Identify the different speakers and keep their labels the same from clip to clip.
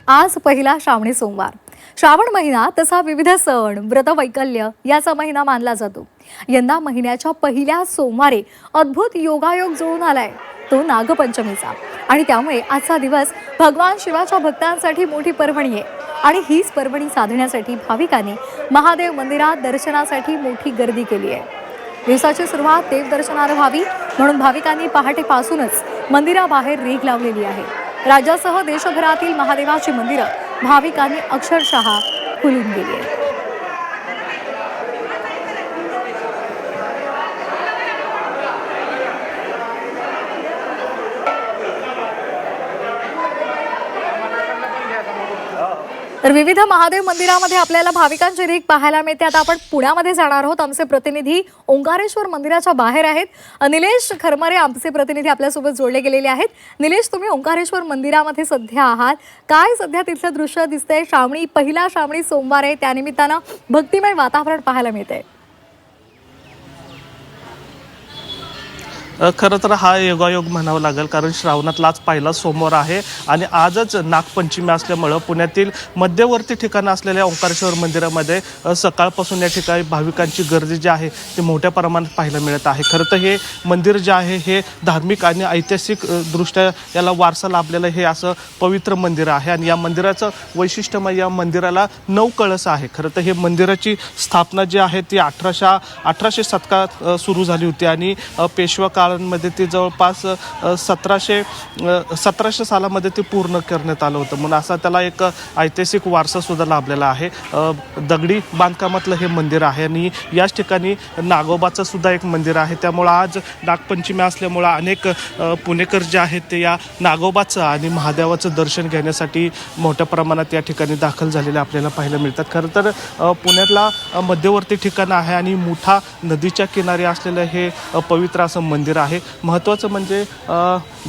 Speaker 1: आज पहिला श्रावणी सोमवार. श्रावण महिना तसा विविध सण व्रत वैकल्य याचा महिना मानला जातो. यंदा महिन्याच्या पहिल्या सोमवारी अद्भुत योगायोग जुळून आलाय, तो नागपंचमीचा. आणि त्यामुळे आजचा दिवस भगवान शिवाच्या भक्तांसाठी मोठी पर्वणी आहे. आणि हीच पर्वणी साधण्यासाठी भाविकांनी महादेव मंदिरात दर्शनासाठी मोठी गर्दी केली आहे. दिवसाची सुरुवात देवदर्शनाने व्हावी म्हणून भाविकांनी पहाटेपासूनच मंदिराबाहेर रेघ लावलेली आहे. राज्यासह देशभरातील महादेवाची मंदिरं भाविकांनी अक्षरशः फुलून गेली आहेत. तर विविध महादेव मंदिरामध्ये आपल्याला भाविकांची रेघ पाहायला मिळते. आता आपण पुण्यामध्ये जाणार आहोत. आमचे प्रतिनिधी ओंकारेश्वर मंदिराच्या बाहेर आहेत. निलेश खरमरे आमचे प्रतिनिधी आपल्यासोबत जोडले गेलेले आहेत. निलेश, तुम्ही ओंकारेश्वर मंदिरामध्ये सध्या आहात. काय सध्या तिथलं दृश्य दिसतंय? पहिला श्रावणी सोमवार आहे, त्यानिमित्तानं भक्तिमय वातावरण पाहायला मिळतंय.
Speaker 2: खरं तर हा योगायोग म्हणावा लागेल, कारण श्रावणातलाच पहिला सोमवार आहे आणि आजच नागपंचमी असल्यामुळं पुण्यातील मध्यवर्ती ठिकाणं असलेल्या ओंकारेश्वर मंदिरामध्ये सकाळपासून या ठिकाणी भाविकांची गर्दी जी आहे ती मोठ्या प्रमाणात पाहायला मिळत आहे. खरं तर हे मंदिर जे आहे हे धार्मिक आणि ऐतिहासिक दृष्ट्या याला वारसा लाभलेलं हे असं पवित्र मंदिर आहे. आणि या मंदिराचं वैशिष्ट्य म्हणजे या मंदिराला 9 कळस आहे. खरं तर हे मंदिराची स्थापना जी आहे ती 1800 शतकात सुरू झाली होती आणि पेशवा काळांमध्ये ते जवळपास 1700 सालामध्ये ते पूर्ण करण्यात आलं होतं. म्हणून असा त्याला एक ऐतिहासिक वारसा सुद्धा लाभलेला आहे. दगडी बांधकामातलं हे मंदिर आहे आणि याच ठिकाणी नागोबाचं सुद्धा एक मंदिर आहे. त्यामुळं आज नागपंचमी असल्यामुळं अनेक पुणेकर जे आहेत ते या नागोबाचं आणि महादेवाचं दर्शन घेण्यासाठी मोठ्या प्रमाणात या ठिकाणी दाखल झालेले आपल्याला पाहायला मिळतात. खरं तर पुण्यातला मध्यवर्ती ठिकाण आहे आणि मुठा नदीच्या किनारी असलेलं हे पवित्र असं मंदिर आहे. महत्त्वाचं म्हणजे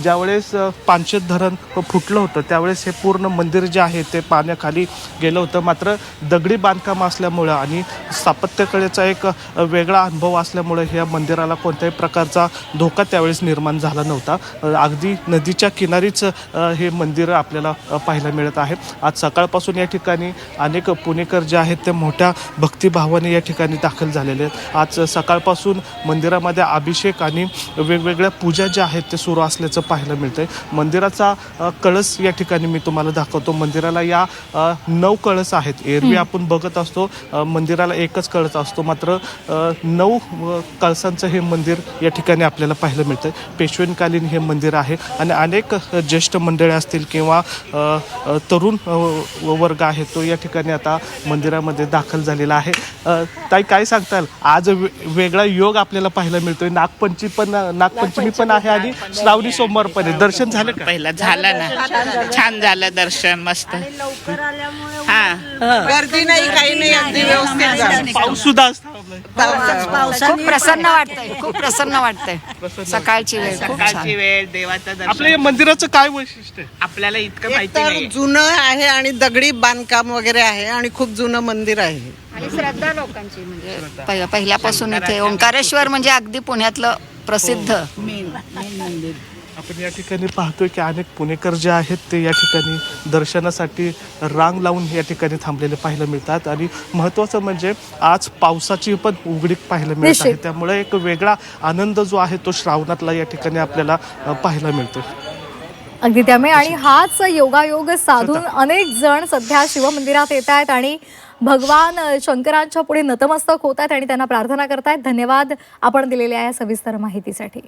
Speaker 2: ज्यावेळेस पानशेत धरण फुटलं होतं त्यावेळेस हे पूर्ण मंदिर जे आहे ते पाण्याखाली गेलं होतं. मात्र दगडी बांधकाम असल्यामुळं आणि स्थापत्यकलेचा एक वेगळा अनुभव असल्यामुळे या मंदिराला कोणत्याही प्रकारचा धोका त्यावेळेस निर्माण झाला नव्हता. अगदी नदीच्या किनारीच हे मंदिर आपल्याला पाहायला मिळत आहे. आज सकाळपासून या ठिकाणी अनेक पुणेकर जे आहेत ते मोठ्या भक्तिभावाने या ठिकाणी दाखल झालेले आहेत. आज सकाळपासून मंदिरामध्ये अभिषेक आणि वेगवेगळ्या पूजा ज्या आहेत ते सुरू असल्याचं पाहायला मिळतंय. मंदिराचा कळस या ठिकाणी मी तुम्हाला दाखवतो. मंदिराला या 9 कळस आहेत. एरवी आपण बघत असतो मंदिराला एकच कळस असतो, मात्र 9 कळसांचं हे मंदिर या ठिकाणी आपल्याला पाहायला मिळतंय. पेशवेकालीन हे मंदिर आहे आणि अनेक ज्येष्ठ मंडळी असतील किंवा तरुण वर्ग आहे तो या ठिकाणी आता मंदिरामध्ये दाखल झालेला आहे. ताई, काय सांगताल? आज वेगळा योग आपल्याला पाहायला मिळतोय. नागपंचमी पण आहे आणि श्रावणी सोमवार पण आहे. दर्शन झालं का?
Speaker 3: पहिला झालं ना, छान झालं दर्शन, मस्त. हा,
Speaker 4: गर्दी नाही, काही नाही, अगदी व्यवस्थित झालं.
Speaker 2: पाऊस सुद्धा
Speaker 5: खूप प्रसन्न वाटतंय. सकाळची वेळ खूप छान.
Speaker 3: सकाळची वेळ देवाचं
Speaker 2: आपल्या
Speaker 3: दर्शन.
Speaker 2: या मंदिराचं काय वैशिष्ट्य आहे?
Speaker 3: आपल्याला इतकं
Speaker 4: एक
Speaker 3: माहिती
Speaker 4: तर
Speaker 3: नाही.
Speaker 4: जुनं आहे आणि दगडी बांधकाम वगैरे आहे आणि खूप जुनं मंदिर आहे.
Speaker 5: आणि श्रद्धा लोकांची म्हणजे पहिल्यापासून इथे ओंकारेश्वर म्हणजे अगदी पुण्यातलं प्रसिद्ध
Speaker 2: आपण या ठिकाणी पाहतोय की अनेक पुणेकर जे आहेत ते या ठिकाणी दर्शनासाठी रांग लावून या ठिकाणी थांबलेले पाहायला मिळतात. आणि महत्त्वाचं म्हणजे आज पावसाची पण उघडीक पाहायला मिळत आहे. त्यामुळे एक वेगळा आनंद जो आहे तो श्रावणातला या ठिकाणी आपल्याला पाहायला मिळतो.
Speaker 1: अगदी त्यामुळे आणि हाच योगायोग साधून अनेक जण सध्या शिवमंदिरात येत आहेत आणि भगवान शंकरांच्या पुढे नतमस्तक होत आहेत आणि त्यांना प्रार्थना करतायत. धन्यवाद आपण दिलेल्या या सविस्तर माहितीसाठी.